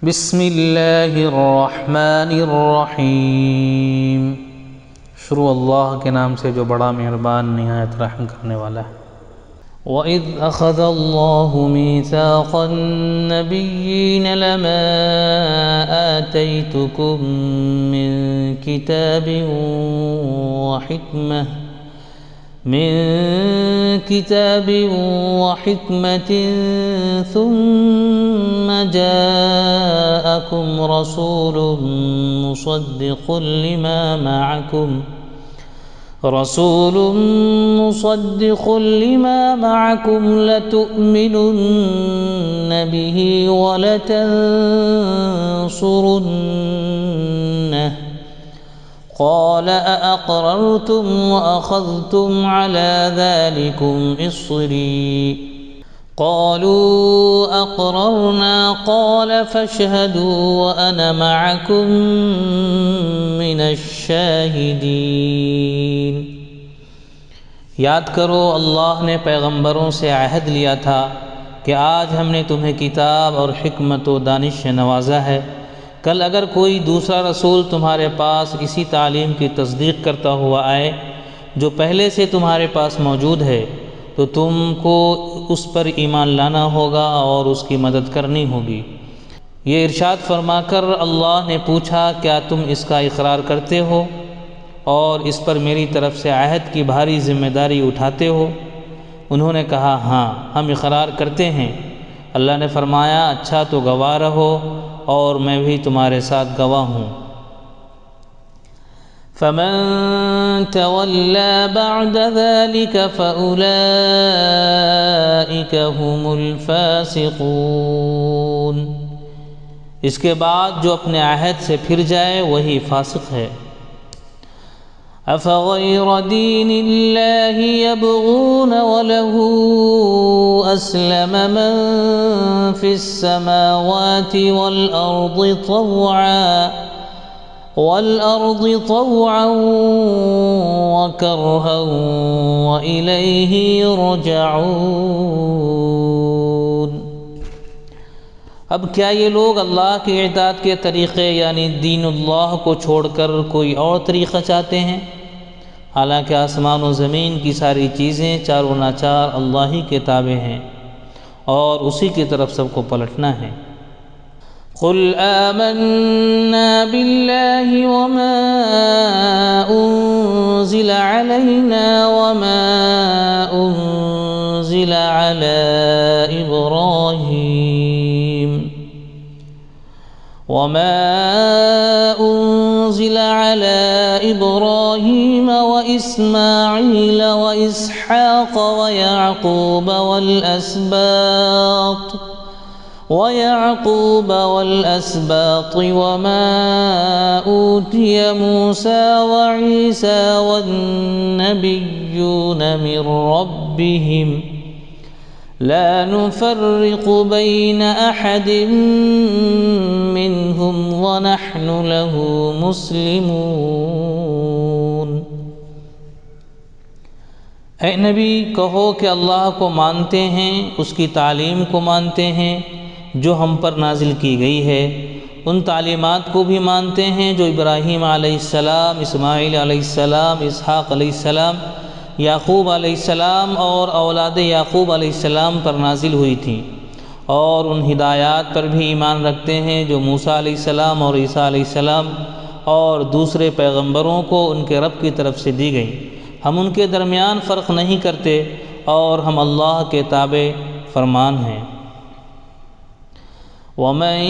بسم اللہ الرحمن الرحیم۔ شروع اللہ کے نام سے جو بڑا مہربان نہایت رحم کرنے والا ہے۔ وَإِذْ أَخَذَ اللَّهُ مِيثَاقَ النَّبِيِّينَ لَمَا آتَيْتُكُم مِّن كِتَابٍ وَحِكْمَةٍ ثُمَّ جَاءَكُمْ رَسُولٌ مُصَدِّقٌ لِّمَا مَعَكُمْ لَتُؤْمِنُنَّ بِهِ وَلَتَنصُرُنَّهُ قال أأقررتم وأخذتم على ذلكم إصري قالوا أقررنا قال فاشهدوا وأنا معكم من الشاهدين۔ یاد کرو اللہ نے پیغمبروں سے عہد لیا تھا کہ آج ہم نے تمہیں کتاب اور حکمت و دانش سے نوازا ہے، کل اگر کوئی دوسرا رسول تمہارے پاس اسی تعلیم کی تصدیق کرتا ہوا آئے جو پہلے سے تمہارے پاس موجود ہے تو تم کو اس پر ایمان لانا ہوگا اور اس کی مدد کرنی ہوگی۔ یہ ارشاد فرما کر اللہ نے پوچھا، کیا تم اس کا اقرار کرتے ہو اور اس پر میری طرف سے عہد کی بھاری ذمہ داری اٹھاتے ہو؟ انہوں نے کہا ہاں، ہم اقرار کرتے ہیں۔ اللہ نے فرمایا اچھا تو گواہ رہو اور میں بھی تمہارے ساتھ گواہ ہوں۔ فَمَن تَوَلَّى بَعْدَ ذَلِكَ فَأُولَئِكَ هُمُ الْفَاسِقُونَ۔ اس کے بعد جو اپنے عہد سے پھر جائے وہی فاسق ہے۔ أَفَغَيْرَ دِينِ اللَّهِ يَبْغُونَ وَلَهُ أَسْلَمَ مَن فِي السَّمَاوَاتِ وَالْأَرْضِ طَوْعًا وَكَرْهًا وَإِلَيْهِ يُرْجَعُونَ۔ اب کیا یہ لوگ اللہ کی اطاعت کے طریقے یعنی دین اللہ کو چھوڑ کر کوئی اور طریقہ چاہتے ہیں؟ حالانکہ آسمان و زمین کی ساری چیزیں چار و ناچار اللہ ہی کے تابع ہیں اور اسی کی طرف سب کو پلٹنا ہے۔ قُلْ آمَنَّا بِاللَّهِ وَمَا أُنزِلَ عَلَيْنَا وَمَا أُنزِلَ عَلَى إبراهيم وإسماعيل وإسحاق ويعقوب والأسباط وما أوتي موسى وعيسى والنبيون من ربهم لا نفرق بين أحد منهم ونحن له مسلمون۔ اے نبی کہو کہ اللہ کو مانتے ہیں، اس کی تعلیم کو مانتے ہیں جو ہم پر نازل کی گئی ہے، ان تعلیمات کو بھی مانتے ہیں جو ابراہیم علیہ السلام، اسماعیل علیہ السلام، اسحاق علیہ السلام، یعقوب علیہ السلام اور اولاد یعقوب علیہ السلام پر نازل ہوئی تھیں، اور ان ہدایات پر بھی ایمان رکھتے ہیں جو موسیٰ علیہ السلام اور عیسیٰ علیہ السلام اور دوسرے پیغمبروں کو ان کے رب کی طرف سے دی گئیں۔ ہم ان کے درمیان فرق نہیں کرتے اور ہم اللہ کے تابع فرمان ہیں۔ وَمَن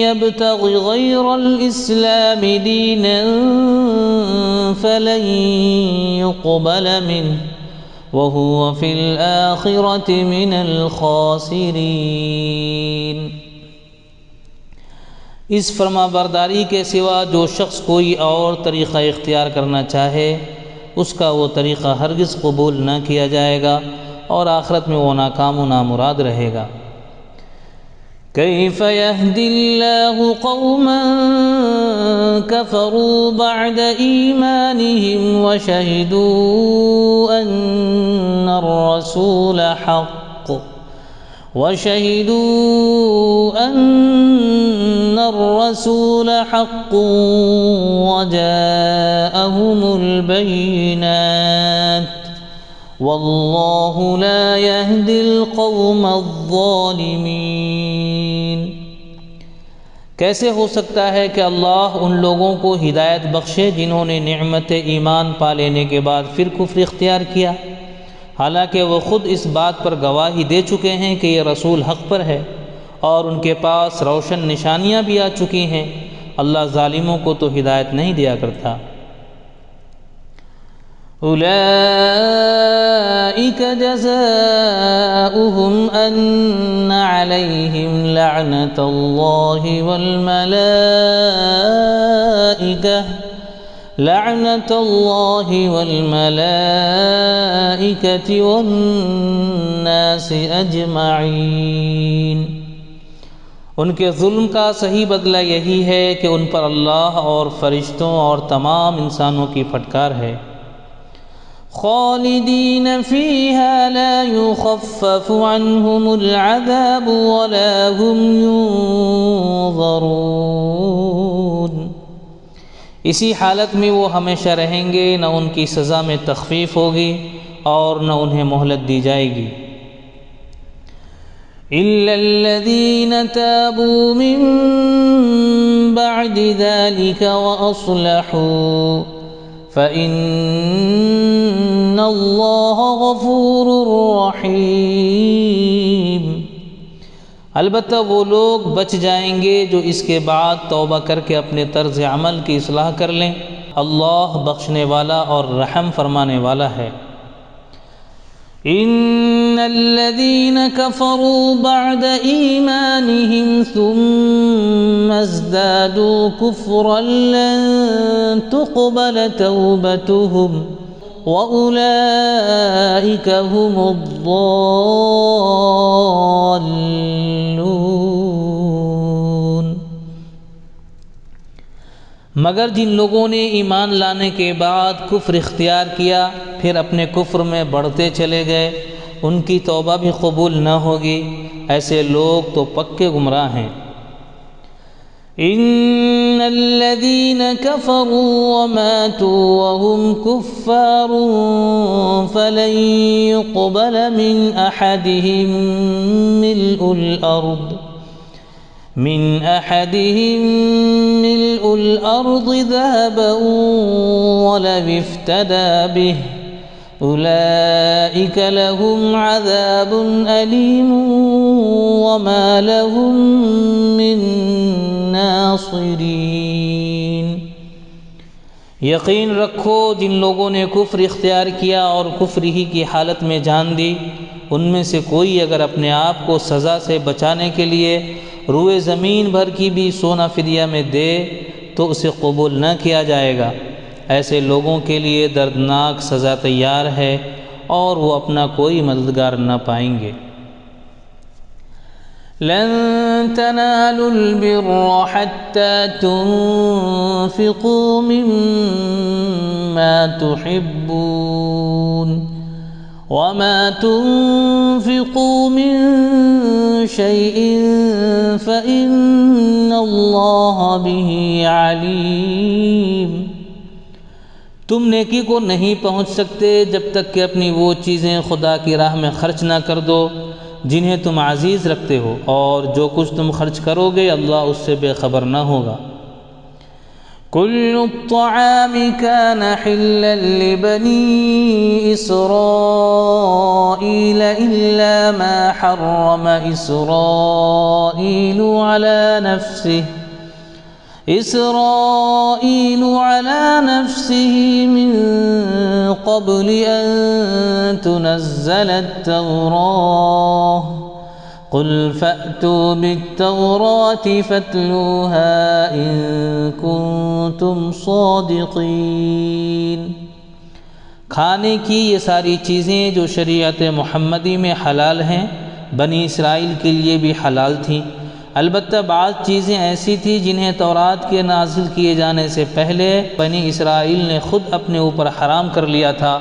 يَبْتَغِ غَيْرَ الْإِسْلَامِ دِينًا فَلَن يُقْبَلَ مِنْهُ وَهُوَ فِي الْآخِرَةِ مِنَ الْخَاسِرِينَ۔ اس فرما برداری کے سوا جو شخص کوئی اور طریقہ اختیار کرنا چاہے اس کا وہ طریقہ ہرگز قبول نہ کیا جائے گا اور آخرت میں وہ ناکام و نامراد رہے گا۔ كيف يهدي الله قوما كفروا بعد إيمانهم وشهدوا أن الرسول حق وشهدوا أن الرسول حق وجاءهم البينات والله لا يهدي القوم الظالمين۔ کیسے ہو سکتا ہے کہ اللہ ان لوگوں کو ہدایت بخشے جنہوں نے نعمت ایمان پا لینے کے بعد پھر کفر اختیار کیا، حالانکہ وہ خود اس بات پر گواہی دے چکے ہیں کہ یہ رسول حق پر ہے اور ان کے پاس روشن نشانیاں بھی آ چکی ہیں۔ اللہ ظالموں کو تو ہدایت نہیں دیا کرتا۔ اولئک جزاؤہم ان علیہم لعنۃ اللہ والملائکۃ والناس اجمعین۔ ان کے ظلم کا صحیح بدلہ یہی ہے کہ ان پر اللہ اور فرشتوں اور تمام انسانوں کی پھٹکار ہے۔ خالدین فیہا لا یخفف عنہم العذاب ولا هم ینظرون۔ اسی حالت میں وہ ہمیشہ رہیں گے، نہ ان کی سزا میں تخفیف ہوگی اور نہ انہیں مہلت دی جائے گی۔ الا الذین تابوا من بعد ذلك واصلحوا فإن اللہ غفور رحیم۔ البتہ وہ لوگ بچ جائیں گے جو اس کے بعد توبہ کر کے اپنے طرز عمل کی اصلاح کر لیں، اللہ بخشنے والا اور رحم فرمانے والا ہے۔ ان الذين كفروا بعد ایمانهم ثم ازدادوا كفرا لن تقبل توبتهم واولئك هم الضالون۔ مگر جن لوگوں نے ایمان لانے کے بعد کفر اختیار کیا پھر اپنے کفر میں بڑھتے چلے گئے، ان کی توبہ بھی قبول نہ ہوگی، ایسے لوگ تو پکے گمراہ ہیں۔ ان الذين كفروا وماتوا وهم كفار فلن يقبل من احدهم ملء الارض ذهبا ولو افتدى به اولئك لهم عذاب الیم وما لهم من ناصرین۔ یقین رکھو جن لوگوں نے کفر اختیار کیا اور کفر ہی کی حالت میں جان دی، ان میں سے کوئی اگر اپنے آپ کو سزا سے بچانے کے لیے روئے زمین بھر کی بھی سونا فدیہ میں دے تو اسے قبول نہ کیا جائے گا۔ ایسے لوگوں کے لیے دردناک سزا تیار ہے اور وہ اپنا کوئی مددگار نہ پائیں گے۔ لن تنالوا البر حتى تنفقوا مما تحبون وما تنفقوا من شيء فإن الله به عليم۔ تم نیکی کو نہیں پہنچ سکتے جب تک کہ اپنی وہ چیزیں خدا کی راہ میں خرچ نہ کر دو جنہیں تم عزیز رکھتے ہو، اور جو کچھ تم خرچ کرو گے اللہ اس سے بے خبر نہ ہوگا۔ كل الطعام كان حلا لبني إسرائيل إلا ما حرم إسرائيل على نفسه من قبل أن تنزل التوراة قل فأتوا بالتوراة فاتلوها إن كنتم صادقين۔ کھانے کی یہ ساری چیزیں جو شریعت محمدی میں حلال ہیں بنی اسرائیل کے لیے بھی حلال تھیں، البتہ بعض چیزیں ایسی تھیں جنہیں تورات کے نازل کیے جانے سے پہلے بنی اسرائیل نے خود اپنے اوپر حرام کر لیا تھا۔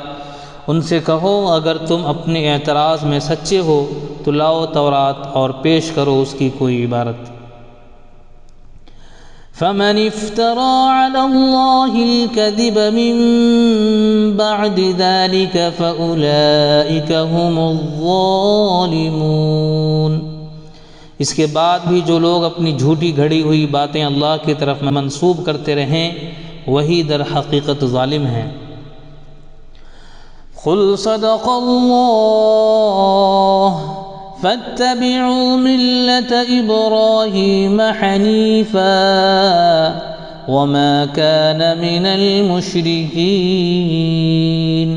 ان سے کہو اگر تم اپنے اعتراض میں سچے ہو تو لاؤ تورات اور پیش کرو اس کی کوئی عبارت۔ فمن افترى على الله الكذب من بعد ذلك فأولئك هم الظالمون۔ اس کے بعد بھی جو لوگ اپنی جھوٹی گھڑی ہوئی باتیں اللہ کی طرف منسوب کرتے رہیں وہی در حقیقت ظالم ہیں۔ قل صدق اللہ فاتبعوا ملة إبراهيم حنيفا وما كان من المشركين۔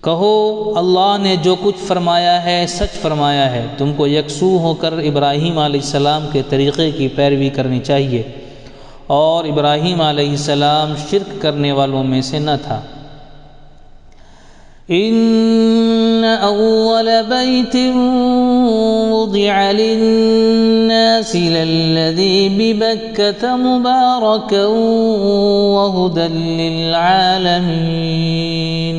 کہو اللہ نے جو کچھ فرمایا ہے سچ فرمایا ہے، تم کو یکسو ہو کر ابراہیم علیہ السلام کے طریقے کی پیروی کرنی چاہیے، اور ابراہیم علیہ السلام شرک کرنے والوں میں سے نہ تھا۔ ان اول بیت وضع للناس للذی ببکۃ مبارکا وہدی للعالمین۔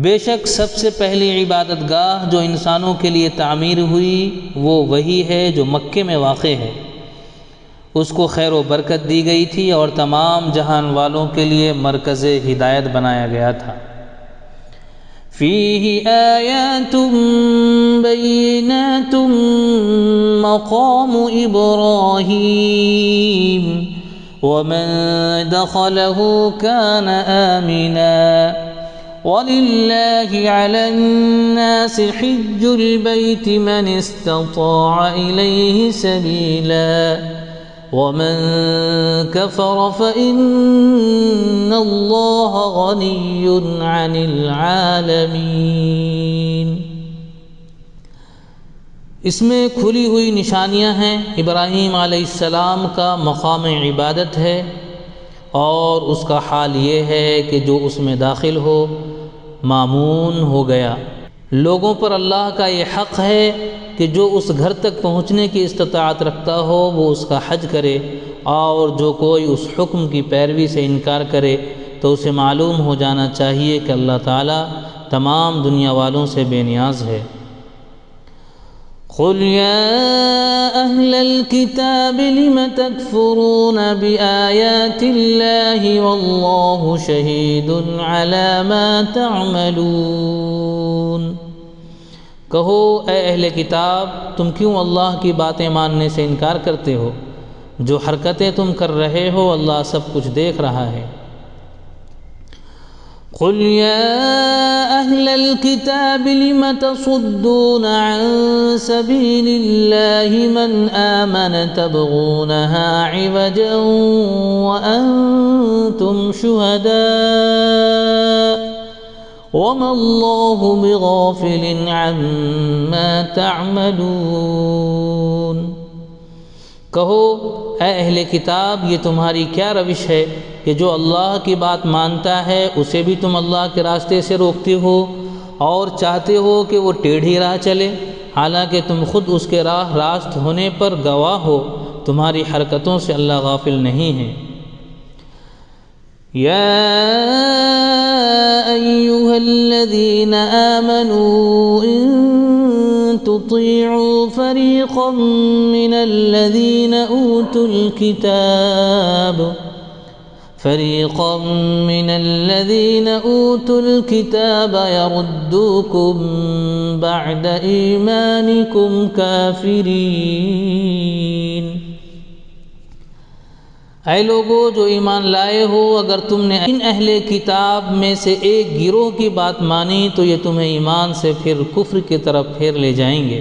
بے شک سب سے پہلی عبادت گاہ جو انسانوں کے لیے تعمیر ہوئی وہ وہی ہے جو مکے میں واقع ہے، اس کو خیر و برکت دی گئی تھی اور تمام جہان والوں کے لیے مرکز ہدایت بنایا گیا تھا۔ فیہ آیات بینات مقام ابراہیم ومن دخلہ کان آمنا وَلِلَّهِ عَلَى النَّاسِ حِجُّ الْبَيْتِ مَنِ اسْتَطَاعَ إِلَيْهِ سَبِيلًا وَمَن كَفَرَ فَإِنَّ اللَّهَ غَنِيٌّ عَنِ الْعَالَمِينَ۔ اس میں کھلی ہوئی نشانیاں ہیں۔ ابراہیم علیہ السلام کا مقام عبادت ہے، اور اس کا حال یہ ہے کہ جو اس میں داخل ہو مامون ہو گیا۔ لوگوں پر اللہ کا یہ حق ہے کہ جو اس گھر تک پہنچنے کی استطاعت رکھتا ہو وہ اس کا حج کرے، اور جو کوئی اس حکم کی پیروی سے انکار کرے تو اسے معلوم ہو جانا چاہیے کہ اللہ تعالیٰ تمام دنیا والوں سے بے نیاز ہے۔ قل يا أهل الكتاب لم تكفرون بآيات الله والله شهيد على ما تعملون۔ کہو اے اہل کتاب، تم کیوں اللہ کی باتیں ماننے سے انکار کرتے ہو؟ جو حرکتیں تم کر رہے ہو اللہ سب کچھ دیکھ رہا ہے۔ قل يا أهل الكتاب لم تصدون عن سبيل الله من آمن تبغونها عوجا وأنتم شهداء وما الله بغافل عما تعملون۔ کہو اے اہل کتاب، یہ تمہاری کیا روش ہے کہ جو اللہ کی بات مانتا ہے اسے بھی تم اللہ کے راستے سے روکتے ہو اور چاہتے ہو کہ وہ ٹیڑھی راہ چلے، حالانکہ تم خود اس کے راہ راست ہونے پر گواہ ہو۔ تمہاری حرکتوں سے اللہ غافل نہیں ہے۔ یا ایھا الذین آمنوا ان تطیعوا فریقا من الذین اوتوا الكتاب يردوكم بعد ایمانکم کافرین۔ اے لوگو جو ایمان لائے ہو، اگر تم نے ان اہل کتاب میں سے ایک گروہ کی بات مانی تو یہ تمہیں ایمان سے پھر کفر کی طرف پھیر لے جائیں گے۔